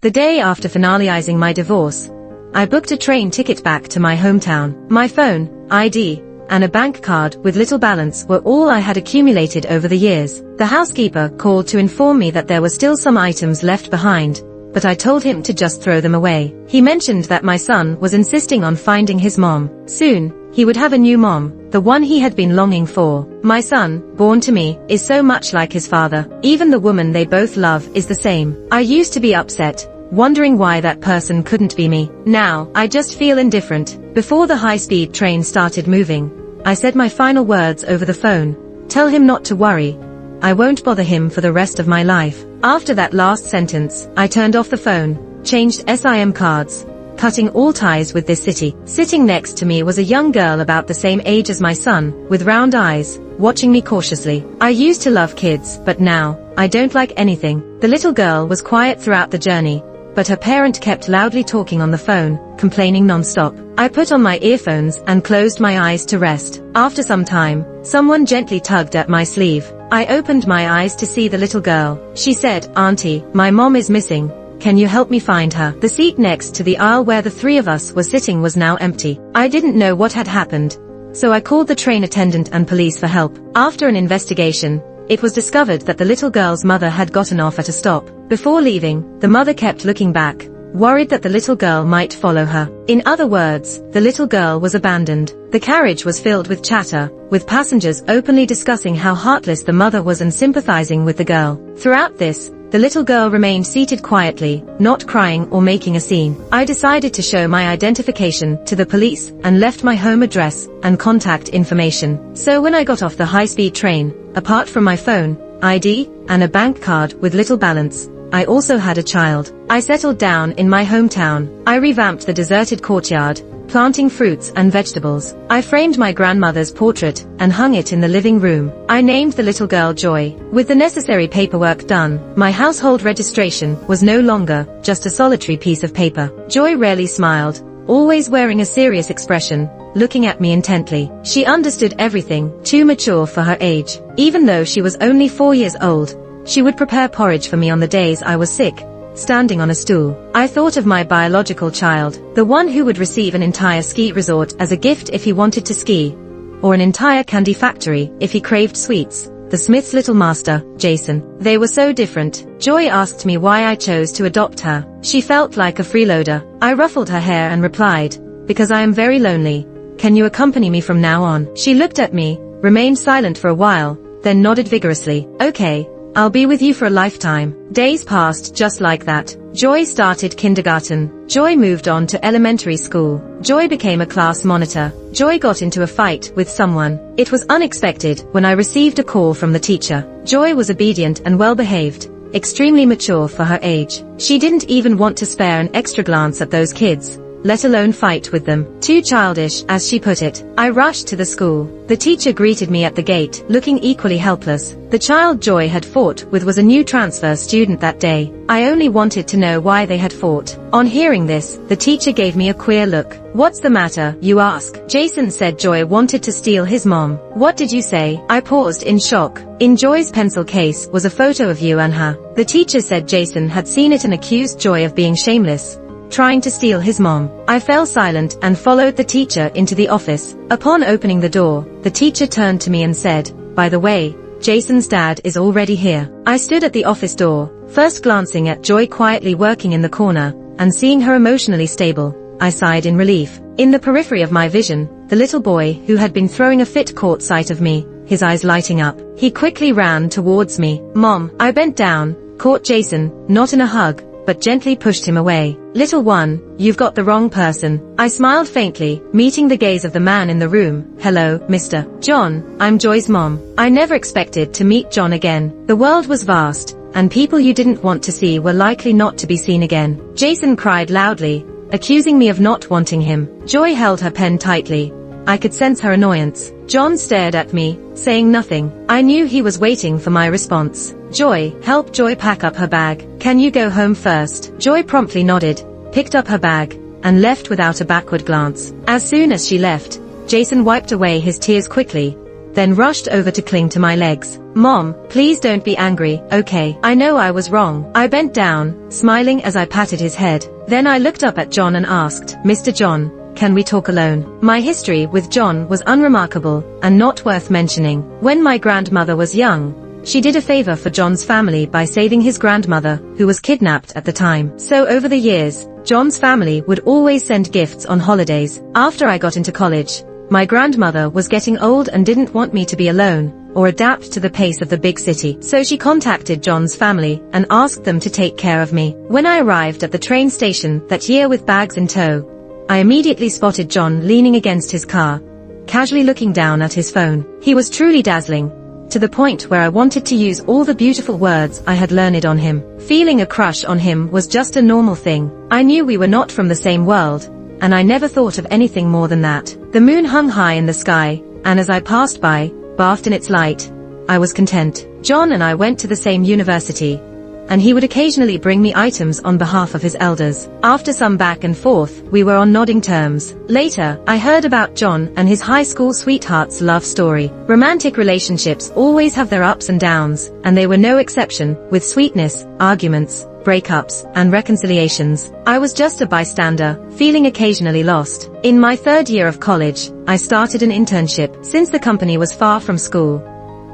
The day after finalizing my divorce, I booked a train ticket back to my hometown. My phone, ID, and a bank card with little balance were all I had accumulated over the years. The housekeeper called to inform me that there were still some items left behind, but I told him to just throw them away. He mentioned that my son was insisting on finding his mom. Soon, he would have a new mom, the one he had been longing for. My son, born to me, is so much like his father. Even the woman they both love is the same. I used to be upset, wondering why that person couldn't be me. Now, I just feel indifferent. Before the high-speed train started moving, I said my final words over the phone. Tell him not to worry. I won't bother him for the rest of my life. After that last sentence, I turned off the phone, changed SIM cards, cutting all ties with this city. Sitting next to me was a young girl about the same age as my son, with round eyes, watching me cautiously. I used to love kids, but now, I don't like anything. The little girl was quiet throughout the journey, but her parent kept loudly talking on the phone, complaining non-stop. I put on my earphones and closed my eyes to rest. After some time, someone gently tugged at my sleeve. I opened my eyes to see the little girl. She said, "Auntie, my mom is missing. Can you help me find her?" The seat next to the aisle where the three of us were sitting was now empty. I didn't know what had happened, so I called the train attendant and police for help. After an investigation, it was discovered that the little girl's mother had gotten off at a stop. Before leaving, the mother kept looking back, worried that the little girl might follow her. In other words, the little girl was abandoned. The carriage was filled with chatter, with passengers openly discussing how heartless the mother was and sympathizing with the girl. Throughout this, the little girl remained seated quietly, not crying or making a scene. I decided to show my identification to the police and left my home address and contact information. So when I got off the high-speed train, apart from my phone, ID, and a bank card with little balance, I also had a child. I settled down in my hometown. I revamped the deserted courtyard, planting fruits and vegetables. I framed my grandmother's portrait and hung it in the living room. I named the little girl Joy. With the necessary paperwork done, my household registration was no longer just a solitary piece of paper. Joy rarely smiled, always wearing a serious expression, looking at me intently. She understood everything, too mature for her age. Even though she was only 4 years old, she would prepare porridge for me on the days I was sick, standing on a stool. I thought of my biological child, the one who would receive an entire ski resort as a gift if he wanted to ski, or an entire candy factory if he craved sweets. The Smith's little master, Jason. They were so different. Joy asked me why I chose to adopt her. She felt like a freeloader. I ruffled her hair and replied, "Because I am very lonely. Can you accompany me from now on?" She looked at me, remained silent for a while, then nodded vigorously. "Okay. I'll be with you for a lifetime." Days passed just like that. Joy started kindergarten. Joy moved on to elementary school. Joy became a class monitor. Joy got into a fight with someone. It was unexpected when I received a call from the teacher. Joy was obedient and well-behaved, extremely mature for her age. She didn't even want to spare an extra glance at those kids, let alone fight with them. Too childish, as she put it. I rushed to the school. The teacher greeted me at the gate, looking equally helpless. The child Joy had fought with was a new transfer student that day. I only wanted to know why they had fought. On hearing this, the teacher gave me a queer look. "What's the matter, you ask?" "Jason said Joy wanted to steal his mom." "What did you say?" I paused in shock. In Joy's pencil case was a photo of you and her. The teacher said Jason had seen it and accused Joy of being shameless, trying to steal his mom. I fell silent and followed the teacher into the office. Upon opening the door, the teacher turned to me and said, "By the way, Jason's dad is already here." I stood at the office door, first glancing at Joy quietly working in the corner, and seeing her emotionally stable, I sighed in relief. In the periphery of my vision, the little boy who had been throwing a fit caught sight of me, his eyes lighting up. He quickly ran towards me. "Mom." I bent down, caught Jason, not in a hug, but gently pushed him away. "Little one, you've got the wrong person." I smiled faintly, meeting the gaze of the man in the room. "Hello, Mr. John, I'm Joy's mom." I never expected to meet John again. The world was vast, and people you didn't want to see were likely not to be seen again. Jason cried loudly, accusing me of not wanting him. Joy held her pen tightly. I could sense her annoyance. John stared at me, saying nothing. I knew he was waiting for my response. "Joy, help Joy pack up her bag. Can you go home first?" Joy promptly nodded, picked up her bag, and left without a backward glance. As soon as she left, Jason wiped away his tears quickly, then rushed over to cling to my legs. "Mom, please don't be angry, okay? I know I was wrong." I bent down, smiling as I patted his head. Then I looked up at John and asked, "Mr. John, can we talk alone?" My history with John was unremarkable and not worth mentioning. When my grandmother was young, she did a favor for John's family by saving his grandmother, who was kidnapped at the time. So over the years, John's family would always send gifts on holidays. After I got into college, my grandmother was getting old and didn't want me to be alone or adapt to the pace of the big city. So she contacted John's family and asked them to take care of me. When I arrived at the train station that year with bags in tow, I immediately spotted John leaning against his car, casually looking down at his phone. He was truly dazzling, to the point where I wanted to use all the beautiful words I had learned on him. Feeling a crush on him was just a normal thing. I knew we were not from the same world, and I never thought of anything more than that. The moon hung high in the sky, and as I passed by, bathed in its light, I was content. John and I went to the same university, and he would occasionally bring me items on behalf of his elders. After some back and forth, we were on nodding terms. Later, I heard about John and his high school sweetheart's love story. Romantic relationships always have their ups and downs, and they were no exception, with sweetness, arguments, breakups, and reconciliations. I was just a bystander, feeling occasionally lost. In my third year of college, I started an internship. Since the company was far from school,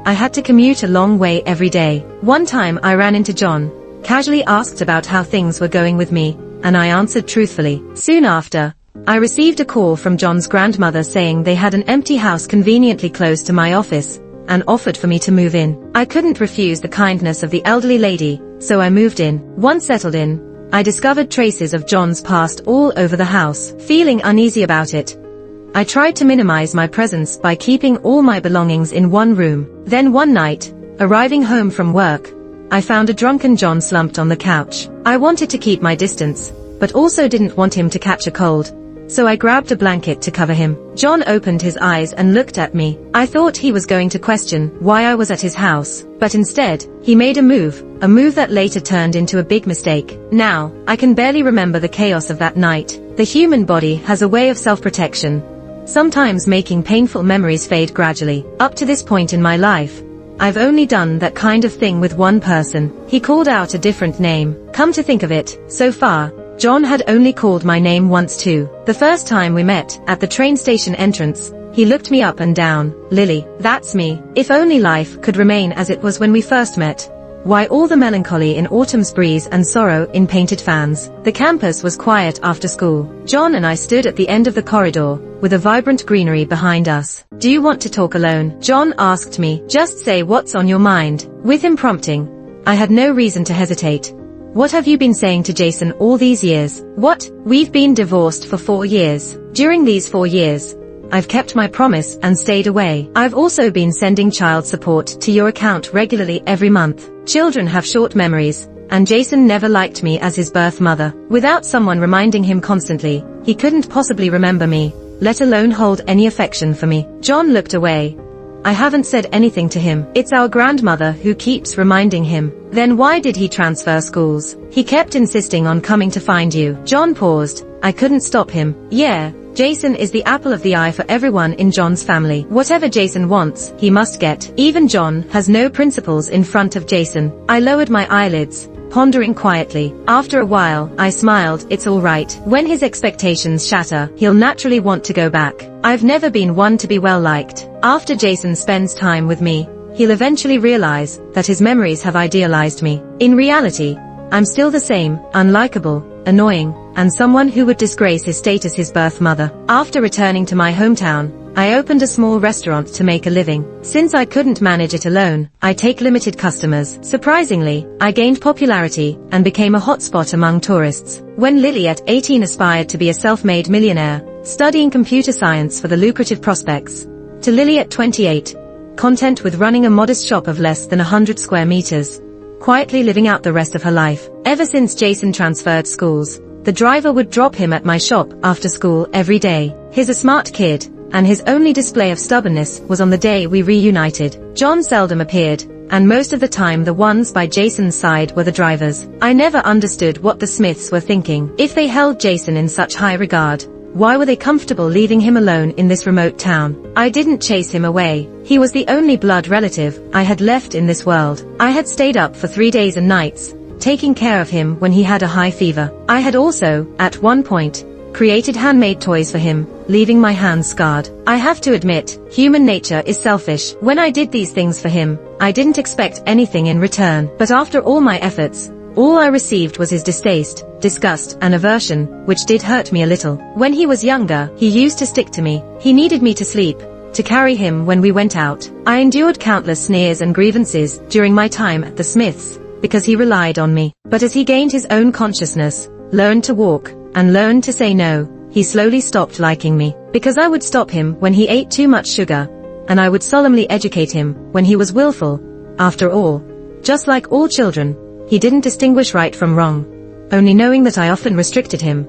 I had to commute a long way every day. One time I ran into John, casually asked about how things were going with me, and I answered truthfully. Soon after, I received a call from John's grandmother saying they had an empty house conveniently close to my office, and offered for me to move in. I couldn't refuse the kindness of the elderly lady, so I moved in. Once settled in, I discovered traces of John's past all over the house. Feeling uneasy about it, I tried to minimize my presence by keeping all my belongings in one room. Then one night, arriving home from work, I found a drunken John slumped on the couch. I wanted to keep my distance, but also didn't want him to catch a cold, so I grabbed a blanket to cover him. John opened his eyes and looked at me. I thought he was going to question why I was at his house, but instead, he made a move that later turned into a big mistake. Now, I can barely remember the chaos of that night. The human body has a way of self-protection, sometimes making painful memories fade gradually. Up to this point in my life, I've only done that kind of thing with one person. He called out a different name. Come to think of it, so far, John had only called my name once too. The first time we met, at the train station entrance, he looked me up and down. "Lily, that's me. If only life could remain as it was when we first met. Why all the melancholy in autumn's breeze and sorrow in painted fans?" The campus was quiet after school. John and I stood at the end of the corridor, with a vibrant greenery behind us. "Do you want to talk alone?" John asked me. "Just say what's on your mind." With him prompting, I had no reason to hesitate. "What have you been saying to Jason all these years?" "What? We've been divorced for 4 years. During these 4 years, I've kept my promise and stayed away. I've also been sending child support to your account regularly every month. Children have short memories, and Jason never liked me as his birth mother. Without someone reminding him constantly, he couldn't possibly remember me, let alone hold any affection for me." John looked away. "I haven't said anything to him. It's our grandmother who keeps reminding him." "Then why did he transfer schools?" "He kept insisting on coming to find you." John paused. I couldn't stop him. "Yeah, Jason is the apple of the eye for everyone in John's family. Whatever Jason wants, he must get. Even John has no principles in front of Jason." I lowered my eyelids, pondering quietly. After a while, I smiled. "It's all right. When his expectations shatter, he'll naturally want to go back. I've never been one to be well liked. After Jason spends time with me, he'll eventually realize that his memories have idealized me. In reality, I'm still the same, unlikable, annoying, and someone who would disgrace his status his birth mother." After returning to my hometown, I opened a small restaurant to make a living. Since I couldn't manage it alone, I take limited customers. Surprisingly, I gained popularity and became a hotspot among tourists. When Lily at 18 aspired to be a self-made millionaire, studying computer science for the lucrative prospects, to Lily at 28, content with running a modest shop of less than 100 square meters, quietly living out the rest of her life. Ever since Jason transferred schools, the driver would drop him at my shop after school every day. He's a smart kid, and his only display of stubbornness was on the day we reunited. John seldom appeared, and most of the time the ones by Jason's side were the drivers. I never understood what the Smiths were thinking. If they held Jason in such high regard, Why were they comfortable leaving him alone in this remote town? I didn't chase him away. He was the only blood relative I had left in this world. I had stayed up for 3 days and nights, taking care of him when he had a high fever. I had also, at one point, created handmade toys for him, leaving my hands scarred. I have to admit, human nature is selfish. When I did these things for him, I didn't expect anything in return. But after all my efforts, all I received was his distaste, disgust, and aversion, which did hurt me a little. When he was younger, he used to stick to me. He needed me to sleep, to carry him when we went out. I endured countless sneers and grievances during my time at the Smiths, because he relied on me. But as he gained his own consciousness, learned to walk, and learned to say no, he slowly stopped liking me. Because I would stop him when he ate too much sugar, and I would solemnly educate him when he was willful. After all, just like all children, he didn't distinguish right from wrong, only knowing that I often restricted him.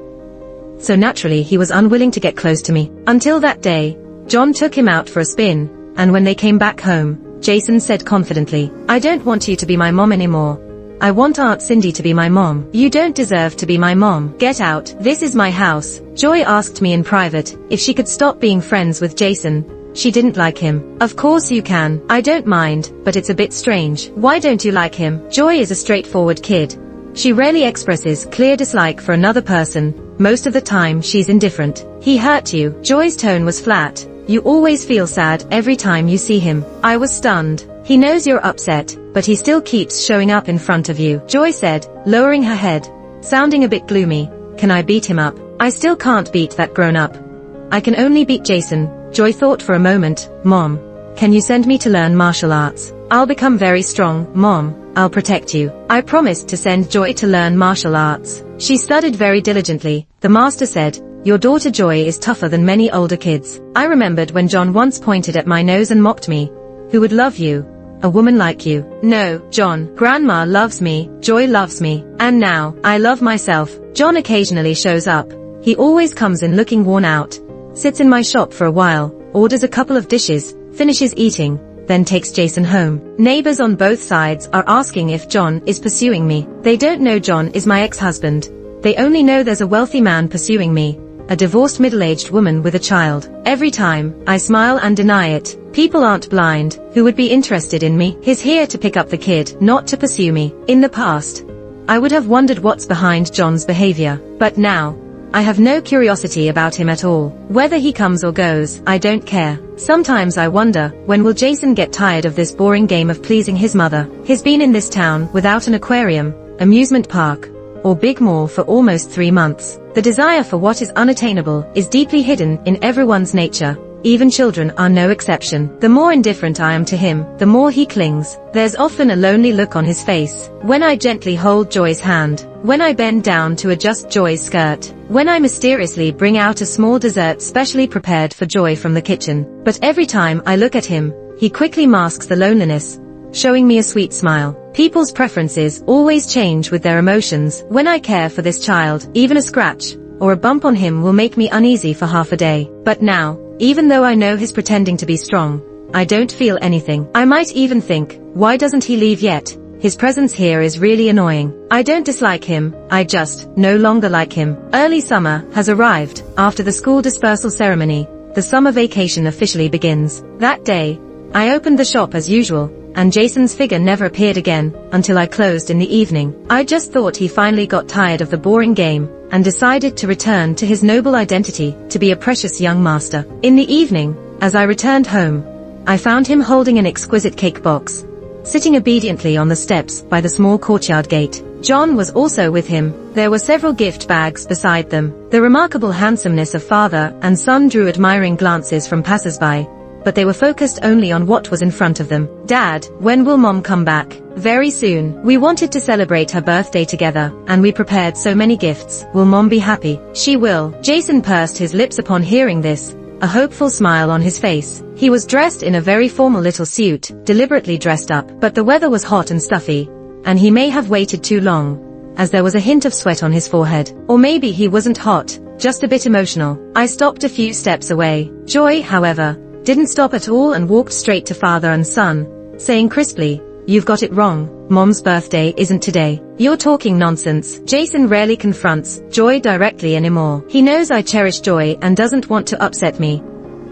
So naturally he was unwilling to get close to me. Until that day, John took him out for a spin, and when they came back home, Jason said confidently, "I don't want you to be my mom anymore. I want Aunt Cindy to be my mom. You don't deserve to be my mom. Get out. This is my house." Joy asked me in private if she could stop being friends with Jason. She didn't like him. "Of course you can. I don't mind, but it's a bit strange. Why don't you like him?" Joy is a straightforward kid. She rarely expresses clear dislike for another person. Most of the time she's indifferent. "He hurt you." Joy's tone was flat. "You always feel sad every time you see him." I was stunned. "He knows you're upset, but he still keeps showing up in front of you," Joy said, lowering her head, sounding a bit gloomy. "Can I beat him up?" "I still can't beat that grown-up. I can only beat Jason." Joy thought for a moment. "Mom, can you send me to learn martial arts? I'll become very strong, Mom. I'll protect you." I promised to send Joy to learn martial arts. She studied very diligently. The master said, "Your daughter Joy is tougher than many older kids." I remembered when John once pointed at my nose and mocked me. "Who would love you? A woman like you?" "No, John. Grandma loves me, Joy loves me, and now, I love myself." John occasionally shows up. He always comes in looking worn out, sits in my shop for a while, orders a couple of dishes, finishes eating, then takes Jason home. Neighbors on both sides are asking if John is pursuing me. They don't know John is my ex-husband. They only know there's a wealthy man pursuing me, a divorced middle-aged woman with a child. Every time, I smile and deny it. People aren't blind, who would be interested in me. He's here to pick up the kid, not to pursue me. In the past, I would have wondered what's behind John's behavior. But now, I have no curiosity about him at all. Whether he comes or goes, I don't care. Sometimes I wonder, when will Jason get tired of this boring game of pleasing his mother? He's been in this town without an aquarium, amusement park, or big mall for almost 3 months. The desire for what is unattainable is deeply hidden in everyone's nature. Even children are no exception. The more indifferent I am to him, the more he clings. There's often a lonely look on his face. When I gently hold Joy's hand, when I bend down to adjust Joy's skirt, when I mysteriously bring out a small dessert specially prepared for Joy from the kitchen. But every time I look at him, he quickly masks the loneliness, showing me a sweet smile. People's preferences always change with their emotions. When I care for this child, even a scratch or a bump on him will make me uneasy for half a day. But now, even though I know he's pretending to be strong, I don't feel anything. I might even think, why doesn't he leave yet? His presence here is really annoying. I don't dislike him, I just no longer like him. Early summer has arrived. After the school dispersal ceremony, the summer vacation officially begins. That day, I opened the shop as usual, and Jason's figure never appeared again, until I closed in the evening. I just thought he finally got tired of the boring game, and decided to return to his noble identity, to be a precious young master. In the evening, as I returned home, I found him holding an exquisite cake box, sitting obediently on the steps by the small courtyard gate. John was also with him. There were several gift bags beside them. The remarkable handsomeness of father and son drew admiring glances from passers-by, but they were focused only on what was in front of them. "Dad, when will Mom come back?" "Very soon. We wanted to celebrate her birthday together, and we prepared so many gifts. Will Mom be happy?" "She will." Jason pursed his lips upon hearing this, a hopeful smile on his face. He was dressed in a very formal little suit, deliberately dressed up, but the weather was hot and stuffy, and he may have waited too long, as there was a hint of sweat on his forehead. Or maybe he wasn't hot, just a bit emotional. I stopped a few steps away. Joy, however, didn't stop at all and walked straight to father and son, saying crisply, "You've got it wrong. Mom's birthday isn't today. You're talking nonsense. Jason rarely confronts Joy directly anymore. He knows I cherish Joy and doesn't want to upset me,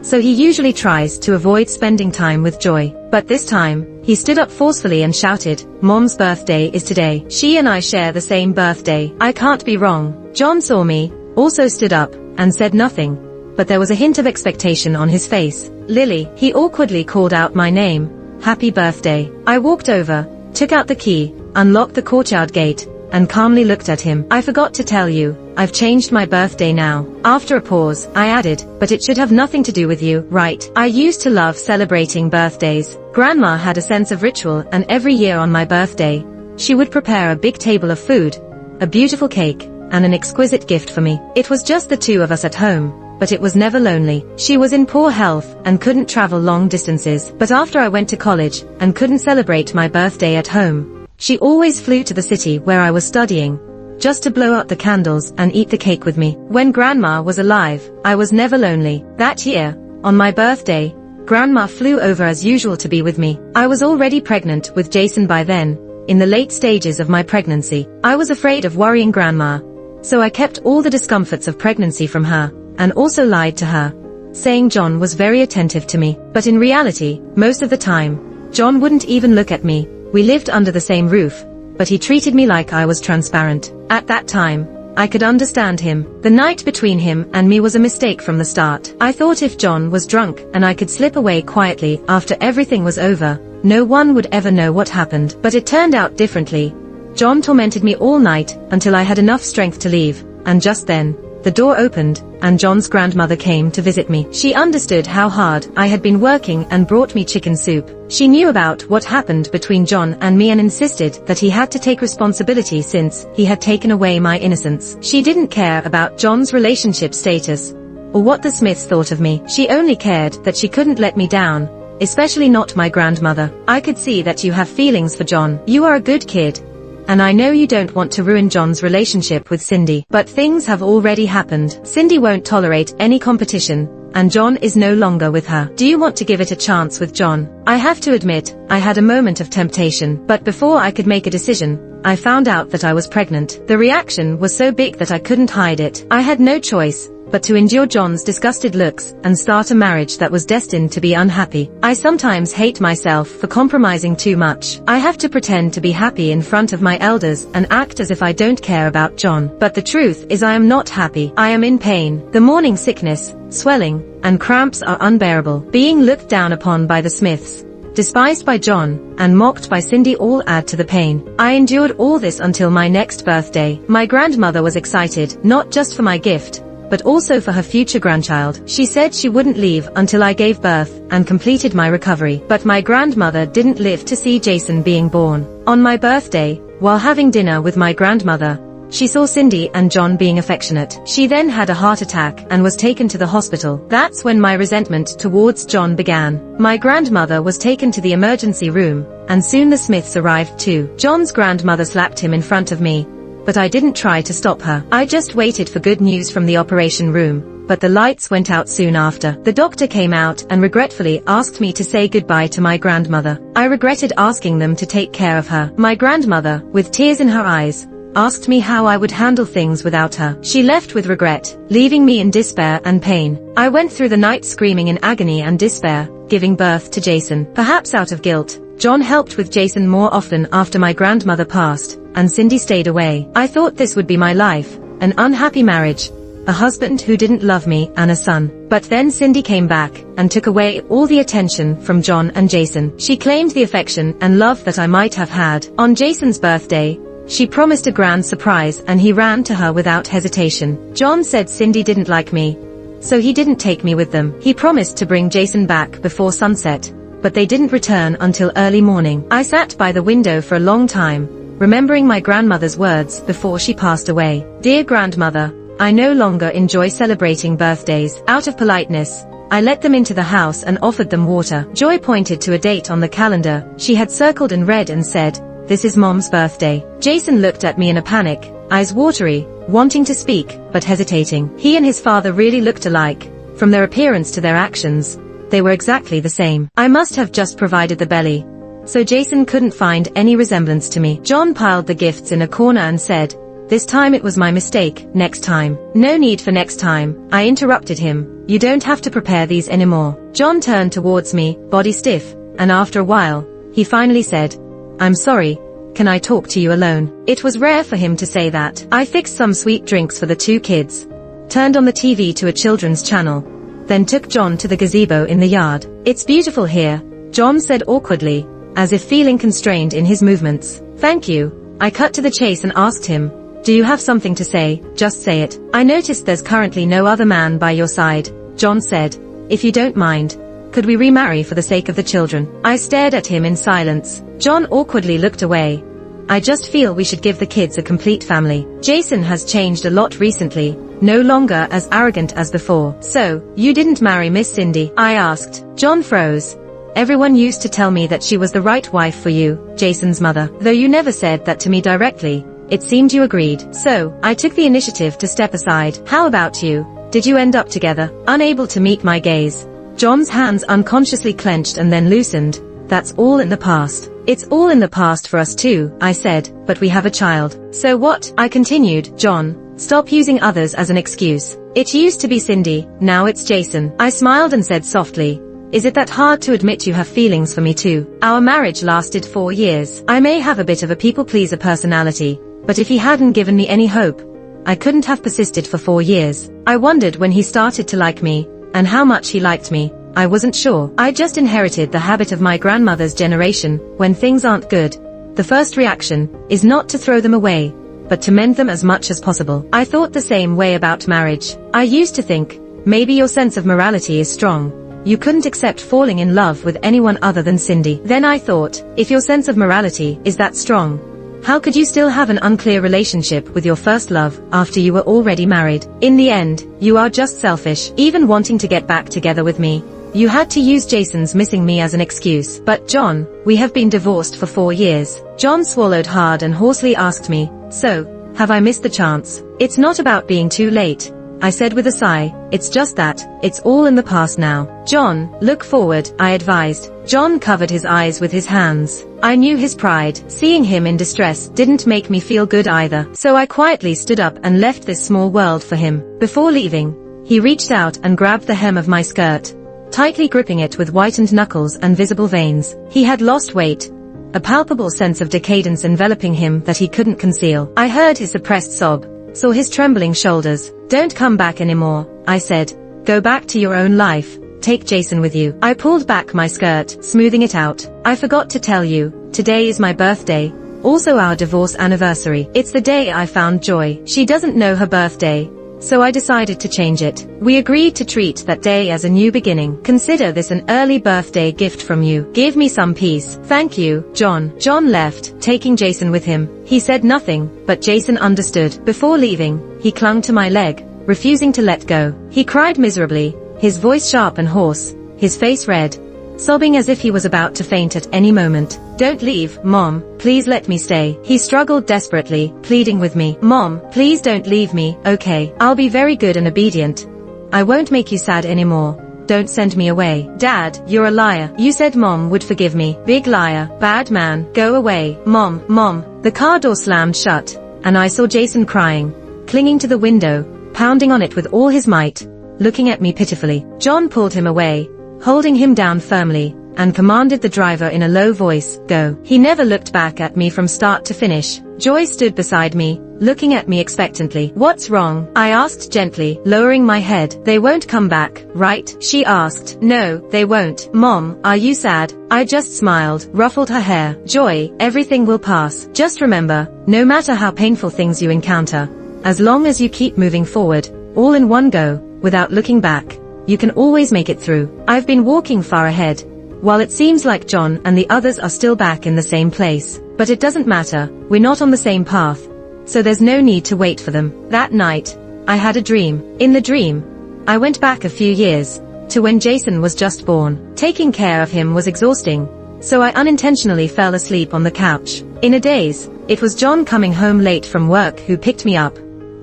so he usually tries to avoid spending time with Joy. But this time, he stood up forcefully and shouted, Mom's birthday is today. She and I share the same birthday. I can't be wrong. John saw me, also stood up, and said nothing, but there was a hint of expectation on his face. Lily, he awkwardly called out my name. Happy birthday. I walked over, took out the key, unlocked the courtyard gate, and calmly looked at him. I forgot to tell you, I've changed my birthday now. After a pause, I added, but it should have nothing to do with you, right? I used to love celebrating birthdays. Grandma had a sense of ritual, and every year on my birthday, she would prepare a big table of food, a beautiful cake, and an exquisite gift for me. It was just the two of us at home, but it was never lonely. She was in poor health and couldn't travel long distances, but after I went to college and couldn't celebrate my birthday at home, she always flew to the city where I was studying, just to blow out the candles and eat the cake with me. When Grandma was alive, I was never lonely. That year, on my birthday, Grandma flew over as usual to be with me. I was already pregnant with Jason by then, in the late stages of my pregnancy. I was afraid of worrying Grandma, so I kept all the discomforts of pregnancy from her, and also lied to her, saying John was very attentive to me. But in reality, most of the time, John wouldn't even look at me. We lived under the same roof, but he treated me like I was transparent. At that time, I could understand him. The night between him and me was a mistake from the start. I thought if John was drunk and I could slip away quietly after everything was over, no one would ever know what happened. But it turned out differently. John tormented me all night until I had enough strength to leave, and just then, the door opened, and John's grandmother came to visit me. She understood how hard I had been working and brought me chicken soup. She knew about what happened between John and me and insisted that he had to take responsibility since he had taken away my innocence. She didn't care about John's relationship status, or what the Smiths thought of me. She only cared that she couldn't let me down, especially not my grandmother. I could see that you have feelings for John. You are a good kid, and I know you don't want to ruin John's relationship with Cindy. But things have already happened. Cindy won't tolerate any competition, and John is no longer with her. Do you want to give it a chance with John? I have to admit, I had a moment of temptation, but before I could make a decision, I found out that I was pregnant. The reaction was so big that I couldn't hide it. I had no choice but to endure John's disgusted looks and start a marriage that was destined to be unhappy. I sometimes hate myself for compromising too much. I have to pretend to be happy in front of my elders and act as if I don't care about John. But the truth is I am not happy. I am in pain. The morning sickness, swelling, and cramps are unbearable. Being looked down upon by the Smiths, despised by John, and mocked by Cindy all add to the pain. I endured all this until my next birthday. My grandmother was excited, not just for my gift, but also for her future grandchild. She said she wouldn't leave until I gave birth and completed my recovery. But my grandmother didn't live to see Jason being born. On my birthday, while having dinner with my grandmother, she saw Cindy and John being affectionate. She then had a heart attack and was taken to the hospital. That's when my resentment towards John began. My grandmother was taken to the emergency room, and soon the Smiths arrived too. John's grandmother slapped him in front of me, but I didn't try to stop her. I just waited for good news from the operation room, but the lights went out soon after. The doctor came out and regretfully asked me to say goodbye to my grandmother. I regretted asking them to take care of her. My grandmother, with tears in her eyes, asked me how I would handle things without her. She left with regret, leaving me in despair and pain. I went through the night screaming in agony and despair, giving birth to Jason. Perhaps out of guilt, John helped with Jason more often after my grandmother passed, and Cindy stayed away. I thought this would be my life, an unhappy marriage, a husband who didn't love me, and a son. But then Cindy came back and took away all the attention from John and Jason. She claimed the affection and love that I might have had. On Jason's birthday, she promised a grand surprise and he ran to her without hesitation. John said Cindy didn't like me, so he didn't take me with them. He promised to bring Jason back before sunset, but they didn't return until early morning. I sat by the window for a long time, remembering my grandmother's words before she passed away. Dear grandmother, I no longer enjoy celebrating birthdays. Out of politeness, I let them into the house and offered them water. Joy pointed to a date on the calendar she had circled in red and said, "This is Mom's birthday." Jason looked at me in a panic, eyes watery, wanting to speak, but hesitating. He and his father really looked alike. From their appearance to their actions, they were exactly the same. I must have just provided the belly, so Jason couldn't find any resemblance to me. John piled the gifts in a corner and said, "This time it was my mistake, next time." "No need for next time," I interrupted him. "You don't have to prepare these anymore." John turned towards me, body stiff, and after a while, he finally said, "I'm sorry, can I talk to you alone?" It was rare for him to say that. I fixed some sweet drinks for the two kids, turned on the TV to a children's channel, then took John to the gazebo in the yard. "It's beautiful here," John said awkwardly, as if feeling constrained in his movements. "Thank you." I cut to the chase and asked him, "Do you have something to say? Just say it." "I noticed there's currently no other man by your side," John said. "If you don't mind, could we remarry for the sake of the children?" I stared at him in silence. John awkwardly looked away. "I just feel we should give the kids a complete family. Jason has changed a lot recently, no longer as arrogant as before." "So, you didn't marry Miss Cindy?" I asked. John froze. "Everyone used to tell me that she was the right wife for you, Jason's mother. Though you never said that to me directly, it seemed you agreed." So, I took the initiative to step aside. "How about you? Did you end up together?" Unable to meet my gaze, John's hands unconsciously clenched and then loosened. "That's all in the past." "It's all in the past for us too," I said, "but we have a child." "So what?" I continued. "John, stop using others as an excuse. It used to be Cindy, now it's Jason." I smiled and said softly, "Is it that hard to admit you have feelings for me too?" Our marriage lasted 4 years. I may have a bit of a people-pleaser personality, but if he hadn't given me any hope, I couldn't have persisted for 4 years. I wondered when he started to like me, and how much he liked me. I wasn't sure. I just inherited the habit of my grandmother's generation. When things aren't good, the first reaction is not to throw them away, but to mend them as much as possible. I thought the same way about marriage. I used to think, maybe your sense of morality is strong. You couldn't accept falling in love with anyone other than Cindy. Then I thought, if your sense of morality is that strong, how could you still have an unclear relationship with your first love after you were already married? In the end, you are just selfish. Even wanting to get back together with me, you had to use Jason's missing me as an excuse. "But John, we have been divorced for 4 years." John swallowed hard and hoarsely asked me, "So, have I missed the chance?" "It's not about being too late," I said with a sigh. "It's just that, it's all in the past now." "John, look forward," I advised. John covered his eyes with his hands. I knew his pride. Seeing him in distress didn't make me feel good either. So I quietly stood up and left this small world for him. Before leaving, he reached out and grabbed the hem of my skirt, tightly gripping it with whitened knuckles and visible veins. He had lost weight, a palpable sense of decadence enveloping him that he couldn't conceal. I heard his suppressed sob, saw his trembling shoulders. "Don't come back anymore," I said. "Go back to your own life. Take Jason with you." I pulled back my skirt, smoothing it out. "I forgot to tell you, today is my birthday, also our divorce anniversary. It's the day I found Joy. She doesn't know her birthday, so I decided to change it. We agreed to treat that day as a new beginning. Consider this an early birthday gift from you. Give me some peace." "Thank you, John." John left, taking Jason with him. He said nothing, but Jason understood. Before leaving, he clung to my leg, refusing to let go. He cried miserably, his voice sharp and hoarse, his face red, sobbing as if he was about to faint at any moment. "Don't leave, Mom, please let me stay." He struggled desperately, pleading with me. "Mom, please don't leave me, okay? I'll be very good and obedient. I won't make you sad anymore. Don't send me away." "Dad, you're a liar. You said Mom would forgive me." "Big liar, bad man, go away." Mom. The car door slammed shut, and I saw Jason crying, clinging to the window, pounding on it with all his might, looking at me pitifully. John pulled him away, holding him down firmly, and commanded the driver in a low voice, "Go." He never looked back at me from start to finish. Joy stood beside me, looking at me expectantly. "What's wrong?" I asked gently, lowering my head. "They won't come back, right?" she asked. "No, they won't." "Mom, are you sad?" I just smiled, ruffled her hair. "Joy, everything will pass. Just remember, no matter how painful things you encounter, as long as you keep moving forward, all in one go, without looking back, you can always make it through." I've been walking far ahead, while it seems like John and the others are still back in the same place. But it doesn't matter, we're not on the same path, so there's no need to wait for them. That night, I had a dream. In the dream, I went back a few years, to when Jason was just born. Taking care of him was exhausting, so I unintentionally fell asleep on the couch. In a daze, it was John coming home late from work who picked me up,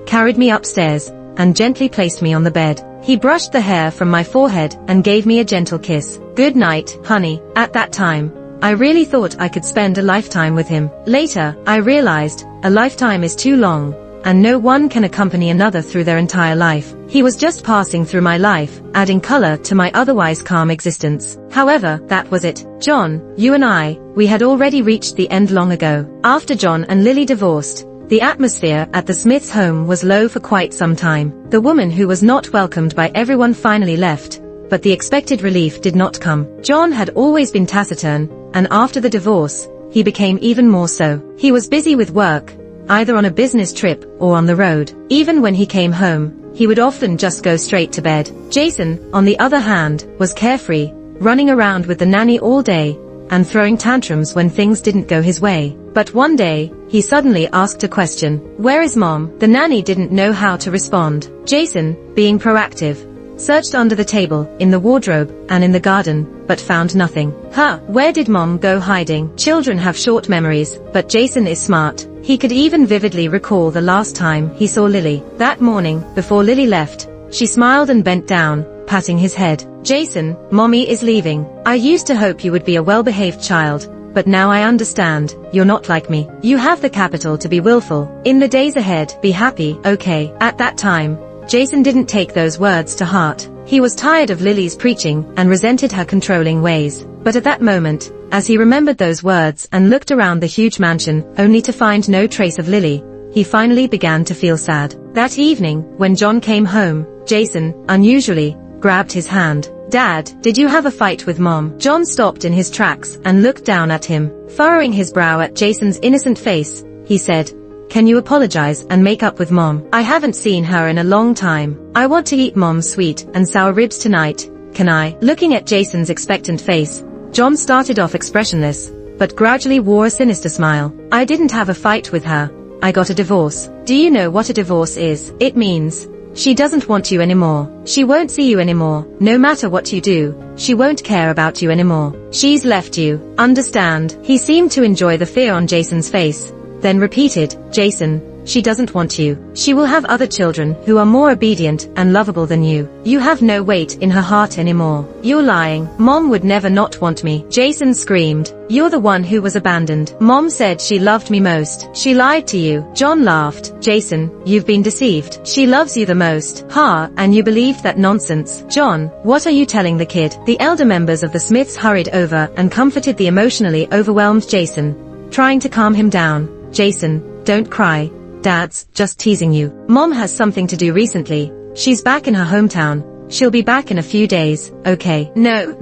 carried me upstairs, and gently placed me on the bed. He brushed the hair from my forehead and gave me a gentle kiss. "Good night, honey." At that time, I really thought I could spend a lifetime with him. Later, I realized, a lifetime is too long, and no one can accompany another through their entire life. He was just passing through my life, adding color to my otherwise calm existence. However, that was it. John, you and I, we had already reached the end long ago. After John and Lily divorced, the atmosphere at the Smiths' home was low for quite some time. The woman who was not welcomed by everyone finally left, but the expected relief did not come. John had always been taciturn, and after the divorce, he became even more so. He was busy with work, either on a business trip or on the road. Even when he came home, he would often just go straight to bed. Jason, on the other hand, was carefree, running around with the nanny all day, and throwing tantrums when things didn't go his way. But one day, he suddenly asked a question. "Where is Mom?" The nanny didn't know how to respond. Jason, being proactive, searched under the table, in the wardrobe, and in the garden, but found nothing. Where did Mom go hiding? Children have short memories, but Jason is smart. He could even vividly recall the last time he saw Lily. That morning, before Lily left, she smiled and bent down, patting his head. "Jason, Mommy is leaving. I used to hope you would be a well-behaved child, but now I understand, you're not like me. You have the capital to be willful. In the days ahead, be happy, okay?" At that time, Jason didn't take those words to heart. He was tired of Lily's preaching and resented her controlling ways. But at that moment, as he remembered those words and looked around the huge mansion, only to find no trace of Lily, he finally began to feel sad. That evening, when John came home, Jason, unusually, grabbed his hand. "Dad, did you have a fight with Mom?" John stopped in his tracks and looked down at him. Furrowing his brow at Jason's innocent face, he said, "Can you apologize and make up with Mom? I haven't seen her in a long time. I want to eat Mom's sweet and sour ribs tonight, can I?" Looking at Jason's expectant face, John started off expressionless, but gradually wore a sinister smile. "I didn't have a fight with her. I got a divorce. Do you know what a divorce is? It means she doesn't want you anymore. She won't see you anymore. No matter what you do, she won't care about you anymore. She's left you. Understand?" He seemed to enjoy the fear on Jason's face, then repeated, "Jason, she doesn't want you. She will have other children who are more obedient and lovable than you. You have no weight in her heart anymore. You're lying. Mom would never not want me." Jason screamed, "You're the one who was abandoned. Mom said she loved me most. She lied to you." John laughed. "Jason, you've been deceived. She loves you the most. And you believed that nonsense." "John, what are you telling the kid?" The elder members of the Smiths hurried over and comforted the emotionally overwhelmed Jason, trying to calm him down. "Jason, don't cry. Dad's just teasing you. Mom has something to do recently. She's back in her hometown. She'll be back in a few days, okay?" No.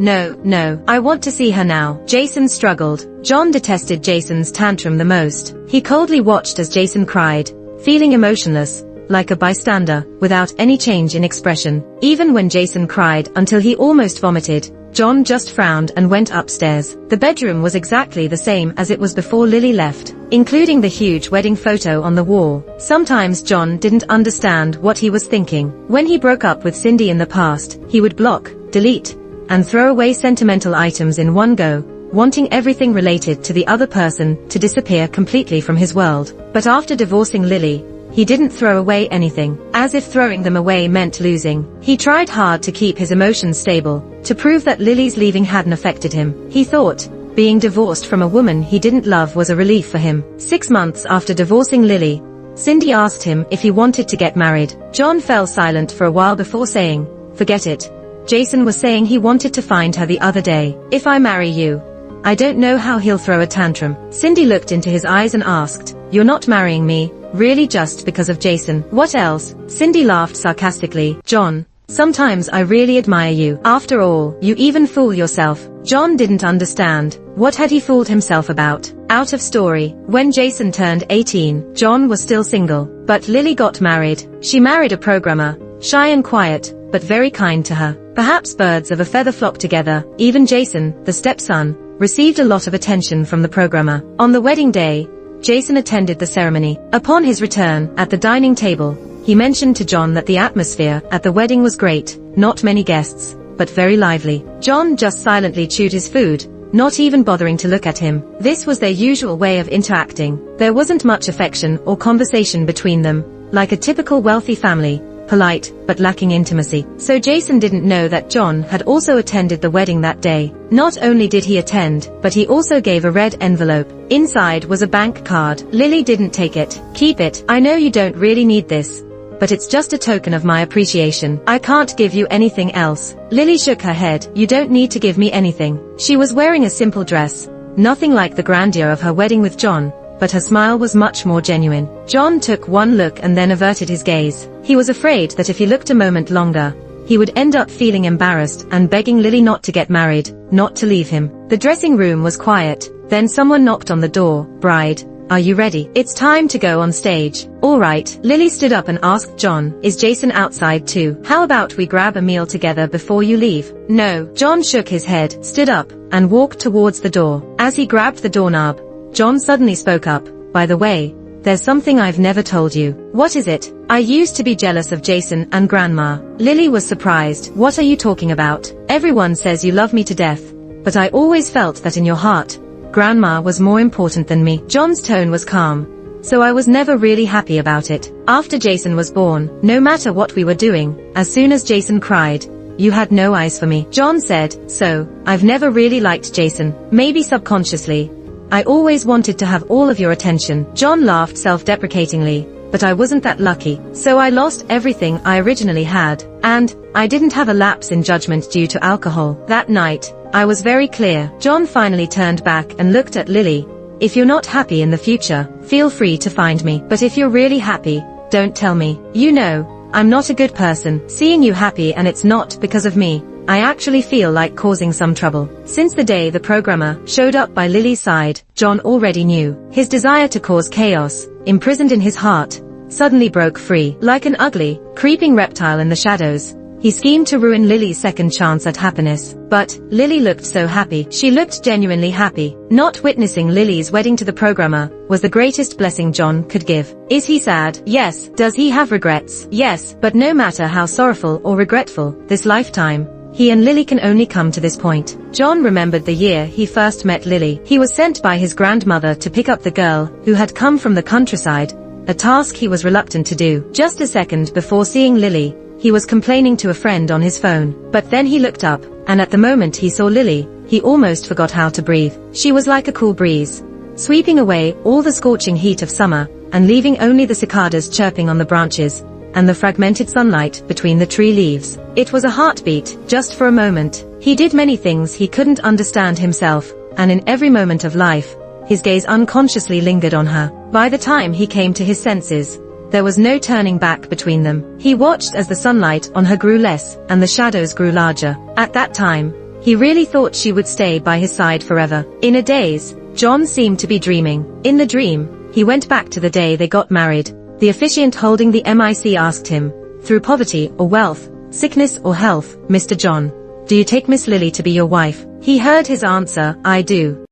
I want to see her now." Jason struggled. John detested Jason's tantrum the most. He coldly watched as Jason cried, feeling emotionless, like a bystander, without any change in expression. Even when Jason cried until he almost vomited, John just frowned and went upstairs. The bedroom was exactly the same as it was before Lily left, including the huge wedding photo on the wall. Sometimes John didn't understand what he was thinking. When he broke up with Cindy in the past, he would block, delete, and throw away sentimental items in one go, wanting everything related to the other person to disappear completely from his world. But after divorcing Lily, he didn't throw away anything, as if throwing them away meant losing. He tried hard to keep his emotions stable, to prove that Lily's leaving hadn't affected him. He thought being divorced from a woman he didn't love was a relief for him. 6 months after divorcing Lily, Cindy asked him if he wanted to get married. John fell silent for a while before saying, "Forget it. Jason was saying he wanted to find her the other day. If I marry you, I don't know how he'll throw a tantrum." Cindy looked into his eyes and asked, "You're not marrying me, really, just because of Jason?" "What else?" Cindy laughed sarcastically. "John, sometimes I really admire you. After all, you even fool yourself." John didn't understand. What had he fooled himself about? Out of story. When Jason turned 18, John was still single. But Lily got married. She married a programmer, shy and quiet, but very kind to her. Perhaps birds of a feather flock together. Even Jason, the stepson, received a lot of attention from the programmer. On the wedding day, Jason attended the ceremony. Upon his return, at the dining table, he mentioned to John that the atmosphere at the wedding was great, not many guests, but very lively. John just silently chewed his food, not even bothering to look at him. This was their usual way of interacting. There wasn't much affection or conversation between them, like a typical wealthy family, polite, but lacking intimacy. So Jason didn't know that John had also attended the wedding that day. Not only did he attend, but he also gave a red envelope. Inside was a bank card. Lily didn't take it. Keep it. I know you don't really need this, but it's just a token of my appreciation. I can't give you anything else. Lily shook her head. You don't need to give me anything. She was wearing a simple dress, nothing like the grandeur of her wedding with John, but her smile was much more genuine. John took one look and then averted his gaze. He was afraid that if he looked a moment longer, he would end up feeling embarrassed and begging Lily not to get married, not to leave him. The dressing room was quiet. Then someone knocked on the door. Bride, are you ready? It's time to go on stage. All right. Lily stood up and asked John, is Jason outside too? How about we grab a meal together before you leave? No. John shook his head, stood up, and walked towards the door. As he grabbed the doorknob, John suddenly spoke up. By the way, there's something I've never told you. What is it? I used to be jealous of Jason and Grandma. Lily was surprised. What are you talking about? Everyone says you love me to death, but I always felt that in your heart, Grandma was more important than me. John's tone was calm, so I was never really happy about it. After Jason was born, no matter what we were doing, as soon as Jason cried, you had no eyes for me. John said, so, I've never really liked Jason. Maybe subconsciously, I always wanted to have all of your attention. John laughed self-deprecatingly, but I wasn't that lucky. So I lost everything I originally had, and I didn't have a lapse in judgment due to alcohol. That night, I was very clear. John finally turned back and looked at Lily. If you're not happy in the future, feel free to find me. But if you're really happy, don't tell me. You know, I'm not a good person. Seeing you happy, and it's not because of me, I actually feel like causing some trouble. Since the day the programmer showed up by Lily's side, John already knew. His desire to cause chaos, imprisoned in his heart, suddenly broke free. Like an ugly, creeping reptile in the shadows, he schemed to ruin Lily's second chance at happiness. But Lily looked so happy. She looked genuinely happy. Not witnessing Lily's wedding to the programmer was the greatest blessing John could give. Is he sad? Yes. Does he have regrets? Yes. But no matter how sorrowful or regretful, this lifetime, he and Lily can only come to this point. John remembered the year he first met Lily. He was sent by his grandmother to pick up the girl who had come from the countryside, a task he was reluctant to do. Just a second before seeing Lily, he was complaining to a friend on his phone. But then he looked up, and at the moment he saw Lily, he almost forgot how to breathe. She was like a cool breeze, sweeping away all the scorching heat of summer, and leaving only the cicadas chirping on the branches, and the fragmented sunlight between the tree leaves. It was a heartbeat, just for a moment. He did many things he couldn't understand himself, and in every moment of life, his gaze unconsciously lingered on her. By the time he came to his senses, there was no turning back between them. He watched as the sunlight on her grew less, and the shadows grew larger. At that time, he really thought she would stay by his side forever. In a daze, John seemed to be dreaming. In the dream, he went back to the day they got married. The officiant holding the mic asked him, through poverty or wealth, sickness or health, Mr. John, do you take Miss Lily to be your wife? He heard his answer, I do.